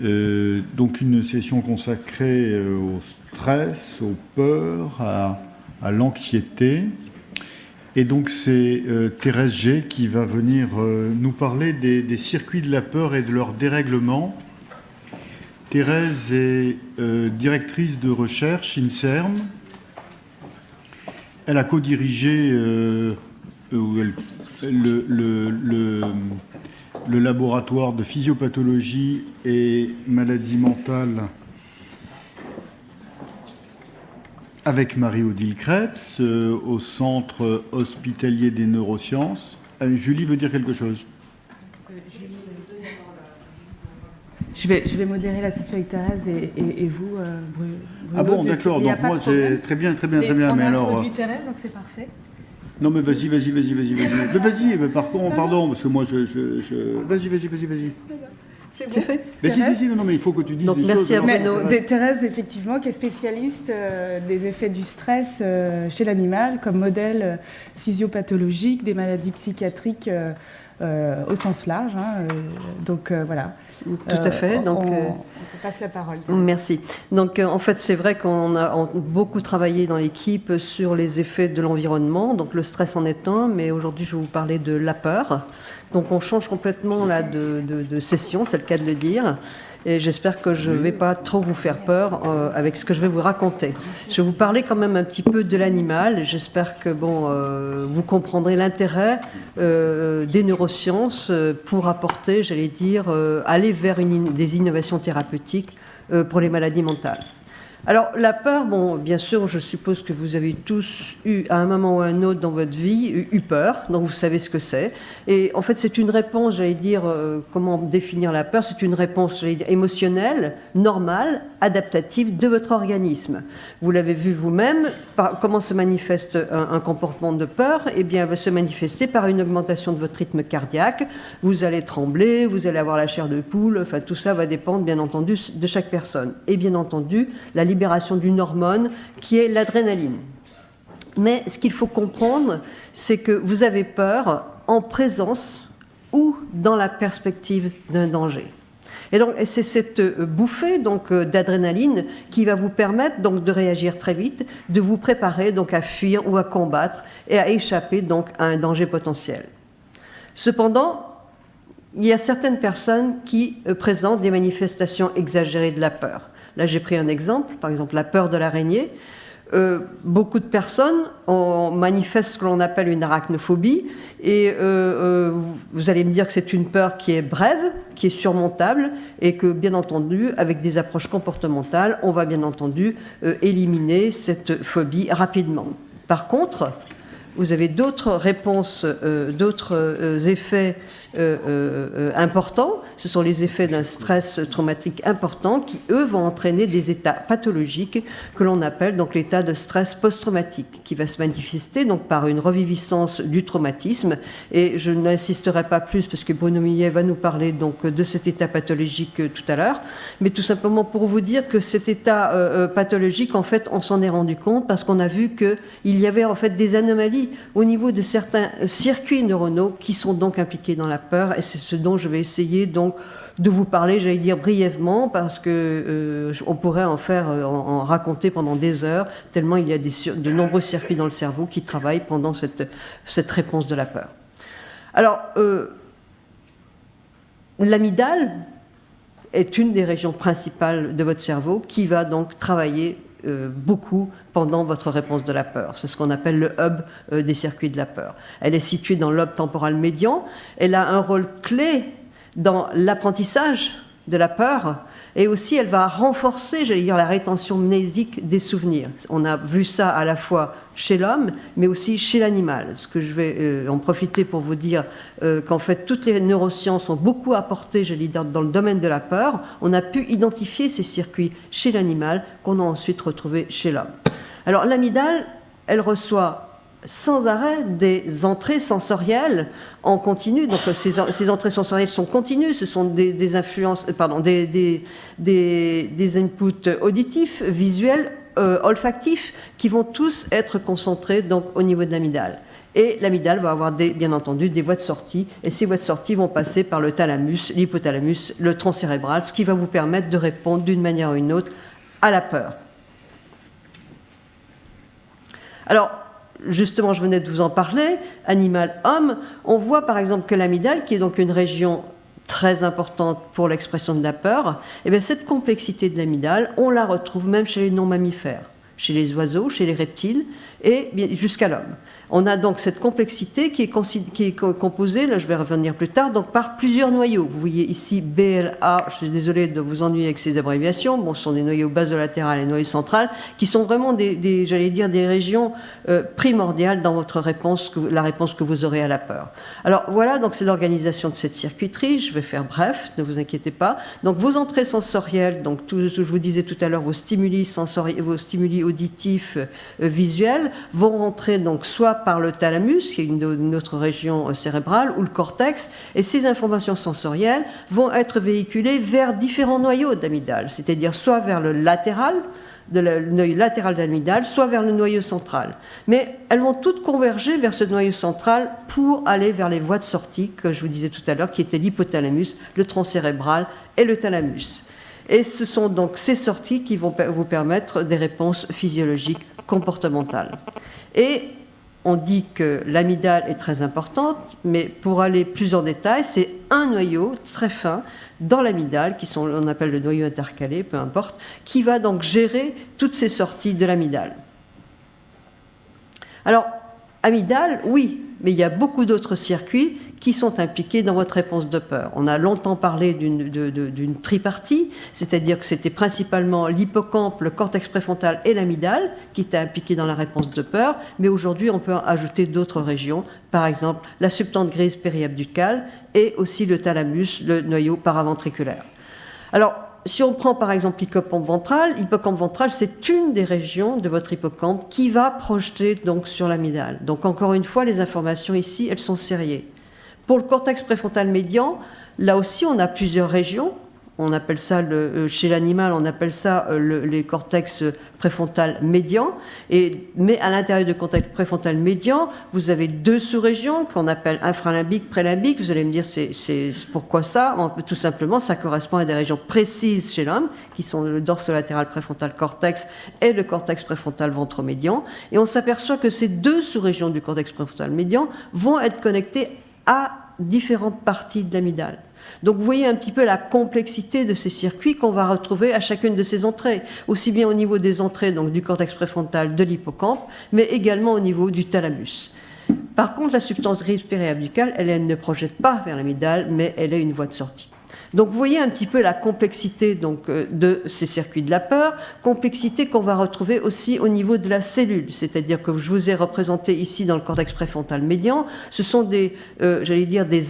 Donc une session consacrée au stress, aux peurs, à l'anxiété. Et donc c'est Thérèse G qui va venir nous parler des circuits de la peur et de leur dérèglement. Thérèse est directrice de recherche INSERM. Elle a co-dirigé le laboratoire de physiopathologie et maladies mentales avec Marie-Odile Krebs au Centre hospitalier des neurosciences. Julie veut dire quelque chose. Je vais modérer la session avec Thérèse et vous, Bruno. Ah bon, d'accord. Donc moi, c'est très bien. On Mais a alors, introduit Thérèse, donc c'est parfait. non, mais vas-y. Mais vas-y, mais pardon, parce que moi, Vas-y. C'est fait. Mais si, non, mais il faut que tu dises donc, des merci choses. à Bruno. Thérèse, effectivement, qui est spécialiste des effets du stress chez l'animal, comme modèle physiopathologique des maladies psychiatriques au sens large. Donc voilà. Tout à fait. Donc, on passe la parole. Merci. Donc en fait, c'est vrai qu'on a beaucoup travaillé dans l'équipe sur les effets de l'environnement. Donc le stress en est un, mais aujourd'hui, je vais vous parler de la peur. Donc on change complètement là de session, c'est le cas de le dire. Et j'espère que je ne vais pas trop vous faire peur avec ce que je vais vous raconter. Je vais vous parler quand même un petit peu de l'animal. Et j'espère que vous comprendrez l'intérêt des neurosciences pour apporter, j'allais dire, aller vers des innovations thérapeutiques pour les maladies mentales. Alors la peur, bien sûr, je suppose que vous avez tous eu à un moment ou à un autre dans votre vie eu peur, donc vous savez ce que c'est. Et en fait, c'est une réponse, j'allais dire, comment définir la peur? C'est une réponse, j'allais dire, émotionnelle, normale, adaptative de votre organisme. Vous l'avez vu vous-même, comment se manifeste un comportement de peur? Eh bien, elle va se manifester par une augmentation de votre rythme cardiaque. Vous allez trembler, vous allez avoir la chair de poule, enfin tout ça va dépendre, bien entendu, de chaque personne. Et bien entendu, la libération d'une hormone qui est l'adrénaline. Mais ce qu'il faut comprendre, c'est que vous avez peur en présence ou dans la perspective d'un danger. Et donc c'est cette bouffée d'adrénaline qui va vous permettre donc de réagir très vite, de vous préparer donc à fuir ou à combattre et à échapper donc à un danger potentiel. Cependant, il y a certaines personnes qui présentent des manifestations exagérées de la peur. Là, j'ai pris un exemple, par exemple la peur de l'araignée. Beaucoup de personnes manifestent ce que l'on appelle une arachnophobie et vous allez me dire que c'est une peur qui est brève, qui est surmontable et que, bien entendu, avec des approches comportementales, on va bien entendu éliminer cette phobie rapidement. Par contre, vous avez d'autres réponses, d'autres effets importants. Ce sont les effets d'un stress traumatique important qui, eux, vont entraîner des états pathologiques que l'on appelle donc l'état de stress post-traumatique, qui va se manifester donc par une reviviscence du traumatisme. Et je n'insisterai pas plus parce que Bruno Millet va nous parler donc de cet état pathologique tout à l'heure, mais tout simplement pour vous dire que cet état pathologique, en fait, on s'en est rendu compte parce qu'on a vu qu'il y avait en fait des anomalies au niveau de certains circuits neuronaux qui sont donc impliqués dans la peur, et c'est ce dont je vais essayer donc de vous parler, j'allais dire brièvement, parce que on pourrait en raconter pendant des heures, tellement il y a de nombreux circuits dans le cerveau qui travaillent pendant cette réponse de la peur. Alors, l'amygdale est une des régions principales de votre cerveau qui va donc travailler beaucoup pendant votre réponse de la peur. C'est ce qu'on appelle le hub des circuits de la peur. Elle est située dans le lobe temporal médian. Elle a un rôle clé dans l'apprentissage de la peur et aussi elle va renforcer, j'allais dire, la rétention mnésique des souvenirs. On a vu ça à la fois chez l'homme, mais aussi chez l'animal. Ce que je vais en profiter pour vous dire qu'en fait, toutes les neurosciences ont beaucoup apporté, j'allais dire, dans le domaine de la peur. On a pu identifier ces circuits chez l'animal qu'on a ensuite retrouvés chez l'homme. Alors, l'amygdale, elle reçoit sans arrêt des entrées sensorielles en continu. Donc ces entrées sensorielles sont continues, ce sont des influences, des inputs auditifs, visuels, olfactifs, qui vont tous être concentrés donc au niveau de l'amygdale. Et l'amygdale va avoir bien entendu des voies de sortie, et ces voies de sortie vont passer par le thalamus, l'hypothalamus, le tronc cérébral, ce qui va vous permettre de répondre d'une manière ou une autre à la peur. Alors, justement, je venais de vous en parler, animal-homme, on voit par exemple que l'amygdale, qui est donc une région très importante pour l'expression de la peur, et bien cette complexité de l'amygdale, on la retrouve même chez les non-mammifères, chez les oiseaux, chez les reptiles, et jusqu'à l'homme. On a donc cette complexité qui est composée, là je vais revenir plus tard, donc par plusieurs noyaux. Vous voyez ici BLA, je suis désolé de vous ennuyer avec ces abréviations, bon, ce sont des noyaux basolatérales et noyaux centrales, qui sont vraiment j'allais dire, des régions primordiales dans votre réponse, la réponse que vous aurez à la peur. Alors voilà, donc c'est l'organisation de cette circuiterie, je vais faire bref, ne vous inquiétez pas. Donc vos entrées sensorielles, donc tout ce que je vous disais tout à l'heure, vos stimuli auditifs, visuels, vont rentrer donc soit par le thalamus, qui est une autre région cérébrale, ou le cortex, et ces informations sensorielles vont être véhiculées vers différents noyaux d'amygdale, c'est-à-dire soit vers le latéral, le noyau latéral de l'amygdale, soit vers le noyau central. Mais elles vont toutes converger vers ce noyau central pour aller vers les voies de sortie que je vous disais tout à l'heure, qui étaient l'hypothalamus, le tronc cérébral et le thalamus. Et ce sont donc ces sorties qui vont vous permettre des réponses physiologiques comportementales. Et on dit que l'amygdale est très importante, mais pour aller plus en détail, c'est un noyau très fin dans l'amygdale, on appelle le noyau intercalé, peu importe, qui va donc gérer toutes ces sorties de l'amygdale. Alors, amygdale, oui, mais il y a beaucoup d'autres circuits qui sont impliqués dans votre réponse de peur. On a longtemps parlé d'une tripartie, c'est-à-dire que c'était principalement l'hippocampe, le cortex préfrontal et l'amygdale qui étaient impliqués dans la réponse de peur, mais aujourd'hui on peut ajouter d'autres régions, par exemple la substance grise périabducale et aussi le thalamus, le noyau paraventriculaire. Alors, si on prend par exemple l'hippocampe ventral, c'est une des régions de votre hippocampe qui va projeter donc sur l'amygdale. Donc encore une fois, les informations ici, elles sont serrées. Pour le cortex préfrontal médian, là aussi on a plusieurs régions. On appelle ça, chez l'animal, on appelle ça les cortex préfrontal médian. Mais à l'intérieur du cortex préfrontal médian, vous avez deux sous-régions qu'on appelle infralimbique, prélimbique. Vous allez me dire, c'est pourquoi ça? Tout simplement, ça correspond à des régions précises chez l'homme, qui sont le dorsolatéral préfrontal cortex et le cortex préfrontal ventromédian. Et on s'aperçoit que ces deux sous-régions du cortex préfrontal médian vont être connectées à différentes parties de l'amygdale. Donc vous voyez un petit peu la complexité de ces circuits qu'on va retrouver à chacune de ces entrées, aussi bien au niveau des entrées donc, du cortex préfrontal de l'hippocampe, mais également au niveau du thalamus. Par contre, la substance grise périabducale, elle ne projette pas vers l'amygdale, mais elle est une voie de sortie. Donc vous voyez un petit peu la complexité donc, de ces circuits de la peur, complexité qu'on va retrouver aussi au niveau de la cellule, c'est-à-dire que je vous ai représenté ici dans le cortex préfrontal médian, ce sont des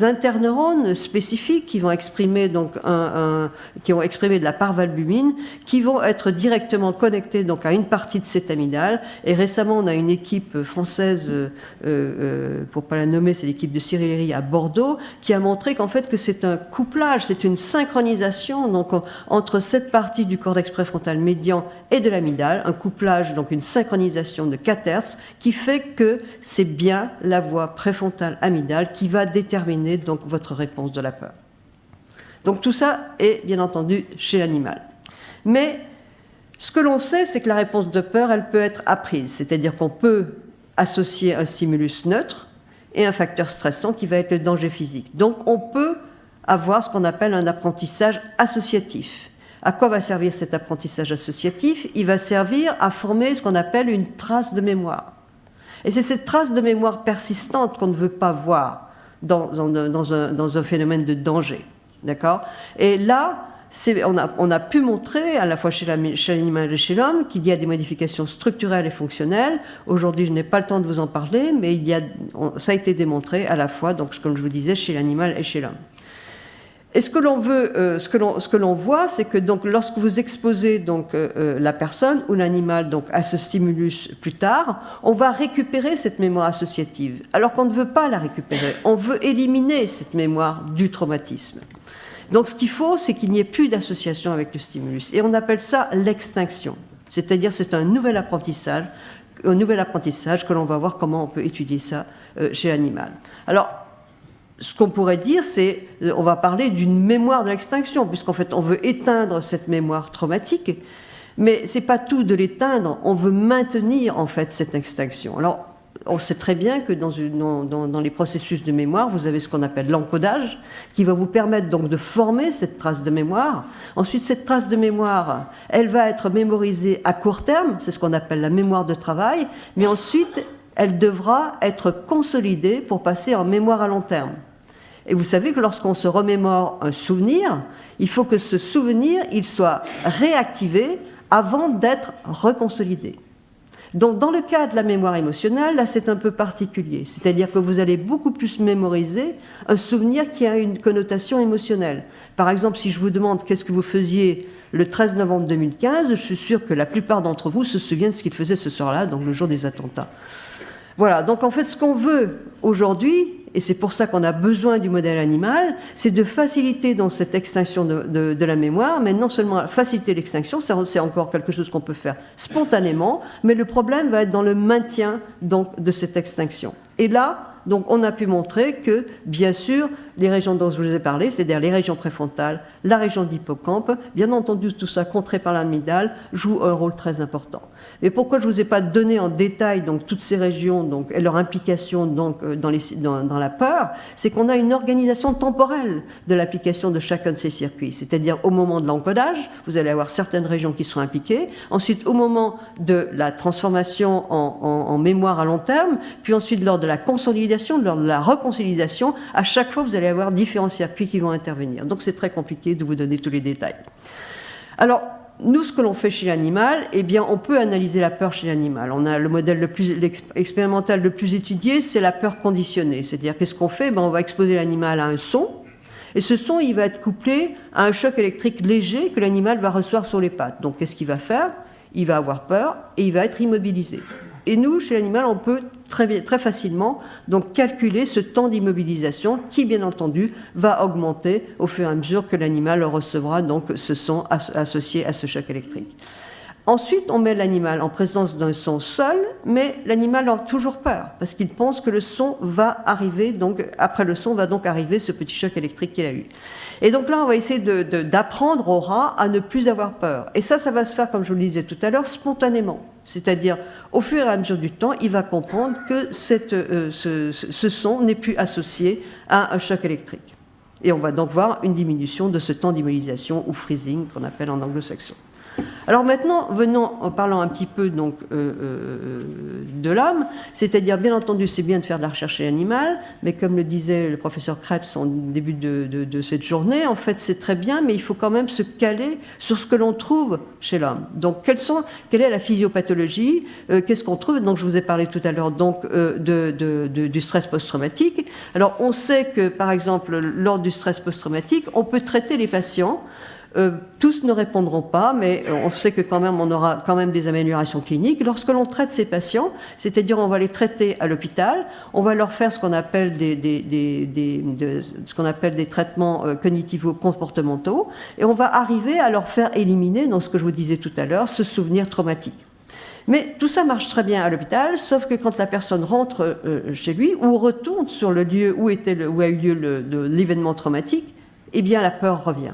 interneurones spécifiques qui vont exprimer donc qui vont exprimer de la parvalbumine, qui vont être directement connectés donc à une partie de cette amygdale. Et récemment, on a une équipe française, pour pas la nommer, c'est l'équipe de Cyril Herry à Bordeaux, qui a montré qu'en fait que c'est un couplage, c'est une synchronisation donc, entre cette partie du cortex préfrontal médian et de l'amygdale, un couplage, donc une synchronisation de 4 Hz, qui fait que c'est bien la voie préfrontale amygdale qui va déterminer donc, votre réponse de la peur. Donc tout ça est bien entendu chez l'animal. Mais ce que l'on sait, c'est que la réponse de peur, elle peut être apprise, c'est-à-dire qu'on peut associer un stimulus neutre et un facteur stressant qui va être le danger physique. Donc on peut avoir ce qu'on appelle un apprentissage associatif. À quoi va servir cet apprentissage associatif? Il va servir à former ce qu'on appelle une trace de mémoire. Et c'est cette trace de mémoire persistante qu'on ne veut pas voir dans un phénomène de danger. D'accord? Et là, on a pu montrer, à la fois chez l'animal et chez l'homme, qu'il y a des modifications structurelles et fonctionnelles. Aujourd'hui, je n'ai pas le temps de vous en parler, mais ça a été démontré à la fois, donc, comme je vous disais, chez l'animal et chez l'homme. Et ce que l'on voit, c'est que donc, lorsque vous exposez donc, la personne ou l'animal donc, à ce stimulus plus tard, on va récupérer cette mémoire associative, alors qu'on ne veut pas la récupérer. On veut éliminer cette mémoire du traumatisme. Donc ce qu'il faut, c'est qu'il n'y ait plus d'association avec le stimulus. Et on appelle ça l'extinction. C'est-à-dire c'est un nouvel apprentissage un nouvel apprentissage que l'on va voir comment on peut étudier ça chez l'animal. Alors, ce qu'on pourrait dire, c'est, on va parler d'une mémoire de l'extinction, puisqu'en fait, on veut éteindre cette mémoire traumatique, mais c'est pas tout de l'éteindre, on veut maintenir en fait cette extinction. Alors, on sait très bien que dans les processus de mémoire, vous avez ce qu'on appelle l'encodage, qui va vous permettre donc de former cette trace de mémoire. Ensuite, cette trace de mémoire, elle va être mémorisée à court terme, c'est ce qu'on appelle la mémoire de travail, mais ensuite, elle devra être consolidée pour passer en mémoire à long terme. Et vous savez que lorsqu'on se remémore un souvenir, il faut que ce souvenir, il soit réactivé avant d'être reconsolidé. Donc, dans le cas de la mémoire émotionnelle, là, c'est un peu particulier. C'est-à-dire que vous allez beaucoup plus mémoriser un souvenir qui a une connotation émotionnelle. Par exemple, si je vous demande qu'est-ce que vous faisiez le 13 novembre 2015, je suis sûre que la plupart d'entre vous se souviennent de ce qu'ils faisaient ce soir-là, donc le jour des attentats. Voilà, donc en fait, ce qu'on veut aujourd'hui, et c'est pour ça qu'on a besoin du modèle animal, c'est de faciliter dans cette extinction de la mémoire, mais non seulement faciliter l'extinction, c'est encore quelque chose qu'on peut faire spontanément, mais le problème va être dans le maintien donc, de cette extinction. Et là, donc, on a pu montrer que, bien sûr, les régions dont je vous ai parlé, c'est-à-dire les régions préfrontales, la région de l'hippocampe, bien entendu, tout ça contré par l'amygdale, joue un rôle très important. Et pourquoi je ne vous ai pas donné en détail donc, toutes ces régions donc, et leur implication donc, dans la peur, c'est qu'on a une organisation temporelle de l'application de chacun de ces circuits. C'est-à-dire au moment de l'encodage, vous allez avoir certaines régions qui sont impliquées, ensuite au moment de la transformation en mémoire à long terme, puis ensuite lors de la consolidation, lors de la reconsolidation, à chaque fois vous allez avoir différents circuits qui vont intervenir. Donc c'est très compliqué de vous donner tous les détails. Alors, nous, ce que l'on fait chez l'animal, eh bien, on peut analyser la peur chez l'animal. On a le modèle expérimental le plus étudié, c'est la peur conditionnée. C'est-à-dire, qu'est-ce qu'on fait? On va exposer l'animal à un son, et ce son, il va être couplé à un choc électrique léger que l'animal va recevoir sur les pattes. Donc, qu'est-ce qu'il va faire? Il va avoir peur et il va être immobilisé. Et nous, chez l'animal, on peut très facilement donc, calculer ce temps d'immobilisation qui, bien entendu, va augmenter au fur et à mesure que l'animal recevra donc, ce son associé à ce choc électrique. Ensuite, on met l'animal en présence d'un son seul, mais l'animal a toujours peur, parce qu'il pense que le son va arriver, donc après le son va donc arriver ce petit choc électrique qu'il a eu. Et donc là, on va essayer d'apprendre au rat à ne plus avoir peur. Et ça va se faire, comme je vous le disais tout à l'heure, spontanément. C'est-à-dire, au fur et à mesure du temps, il va comprendre que ce son n'est plus associé à un choc électrique. Et on va donc voir une diminution de ce temps d'immobilisation, ou freezing, qu'on appelle en anglo-saxon. Alors maintenant, en parlant un petit peu donc, de l'homme, c'est-à-dire, bien entendu, c'est bien de faire de la recherche chez l'animal, mais comme le disait le professeur Krebs en début de cette journée, en fait, c'est très bien, mais il faut quand même se caler sur ce que l'on trouve chez l'homme. Donc, quelle est la physiopathologie? Qu'est-ce qu'on trouve? Donc, je vous ai parlé tout à l'heure donc, du stress post-traumatique. Alors, on sait que, par exemple, lors du stress post-traumatique, on peut traiter les patients. Tous ne répondront pas, mais on sait que quand même on aura quand même des améliorations cliniques. Lorsque l'on traite ces patients, c'est-à-dire on va les traiter à l'hôpital, on va leur faire ce qu'on appelle des traitements cognitivo-comportementaux, et on va arriver à leur faire éliminer, dans ce que je vous disais tout à l'heure, ce souvenir traumatique. Mais tout ça marche très bien à l'hôpital, sauf que quand la personne rentre chez lui ou retourne sur le lieu où a eu lieu l'événement traumatique, eh bien la peur revient.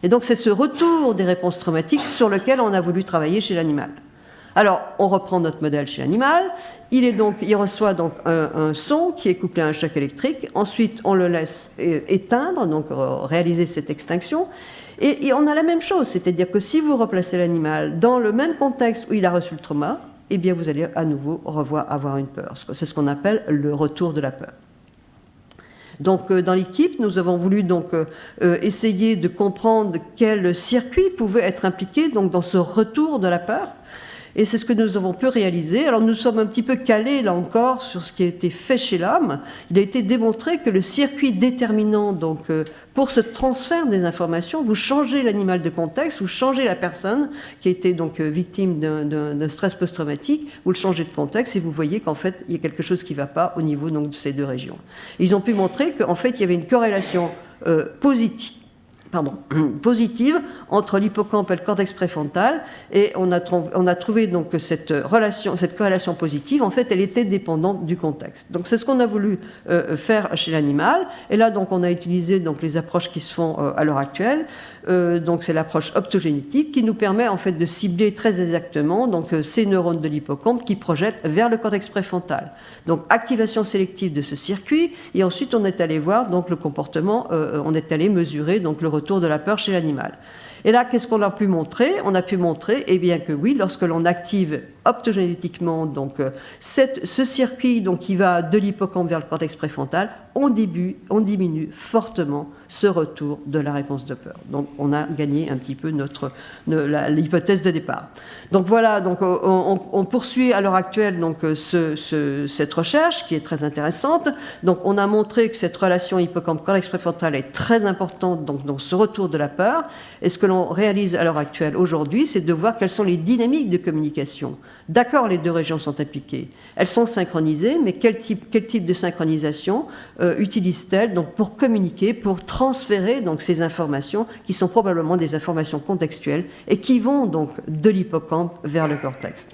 Et donc c'est ce retour des réponses traumatiques sur lequel on a voulu travailler chez l'animal. Alors on reprend notre modèle chez l'animal, il reçoit donc un son qui est couplé à un choc électrique, ensuite on le laisse éteindre, donc réaliser cette extinction, et on a la même chose, c'est-à-dire que si vous replacez l'animal dans le même contexte où il a reçu le trauma, eh bien vous allez à nouveau avoir une peur. C'est ce qu'on appelle le retour de la peur. Donc, dans l'équipe, nous avons voulu donc, essayer de comprendre quel circuit pouvait être impliqué donc, dans ce retour de la peur. Et c'est ce que nous avons pu réaliser. Alors nous sommes un petit peu calés, là encore, sur ce qui a été fait chez l'homme. Il a été démontré que le circuit déterminant donc, pour ce transfert des informations, vous changez l'animal de contexte, vous changez la personne qui a été donc, victime d'un stress post-traumatique, vous le changez de contexte et vous voyez qu'en fait, il y a quelque chose qui ne va pas au niveau donc, de ces deux régions. Ils ont pu montrer qu'en fait, il y avait une corrélation positive positive entre l'hippocampe et le cortex préfrontal, et on a trouvé donc que cette corrélation positive, en fait, elle était dépendante du contexte. Donc c'est ce qu'on a voulu faire chez l'animal, et là donc on a utilisé donc les approches qui se font à l'heure actuelle. Donc c'est l'approche optogénétique qui nous permet en fait de cibler très exactement donc ces neurones de l'hippocampe qui projettent vers le cortex préfrontal. Donc activation sélective de ce circuit, et ensuite on est allé voir donc le comportement, on est allé mesurer donc le retour de la peur chez l'animal. Et là, qu'est-ce qu'on a pu montrer? On a pu montrer, eh bien, que oui, lorsque l'on active optogénétiquement donc, ce circuit donc, qui va de l'hippocampe vers le cortex préfrontal, on diminue fortement ce retour de la réponse de peur. Donc, on a gagné un petit peu l'hypothèse de départ. Donc voilà, donc, on poursuit à l'heure actuelle donc, cette recherche qui est très intéressante. Donc, on a montré que cette relation hippocampe-cortex préfrontal est très importante donc, dans ce retour de la peur. Et ce que l'on réalise à l'heure actuelle aujourd'hui, c'est de voir quelles sont les dynamiques de communication. D'accord, les deux régions sont impliquées. Elles sont synchronisées, mais quel type de synchronisation utilisent-elles donc, pour communiquer, pour transférer donc, ces informations qui sont probablement des informations contextuelles et qui vont donc de l'hippocampe vers le cortex.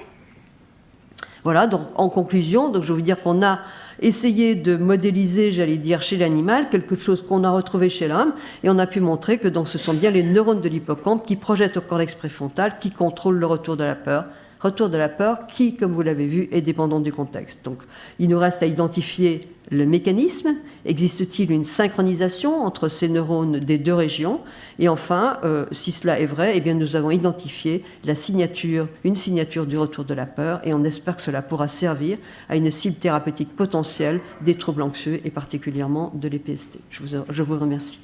Voilà, donc en conclusion, donc, je veux vous dire qu'on a essayé de modéliser, j'allais dire, chez l'animal, quelque chose qu'on a retrouvé chez l'homme, et on a pu montrer que donc, ce sont bien les neurones de l'hippocampe qui projettent au cortex préfrontal, qui contrôlent le retour de la peur qui, comme vous l'avez vu, est dépendant du contexte. Donc, il nous reste à identifier le mécanisme. Existe-t-il une synchronisation entre ces neurones des deux régions? Et enfin, si cela est vrai, eh bien, nous avons identifié une signature du retour de la peur, et on espère que cela pourra servir à une cible thérapeutique potentielle des troubles anxieux et particulièrement de l'EPST. Je vous remercie.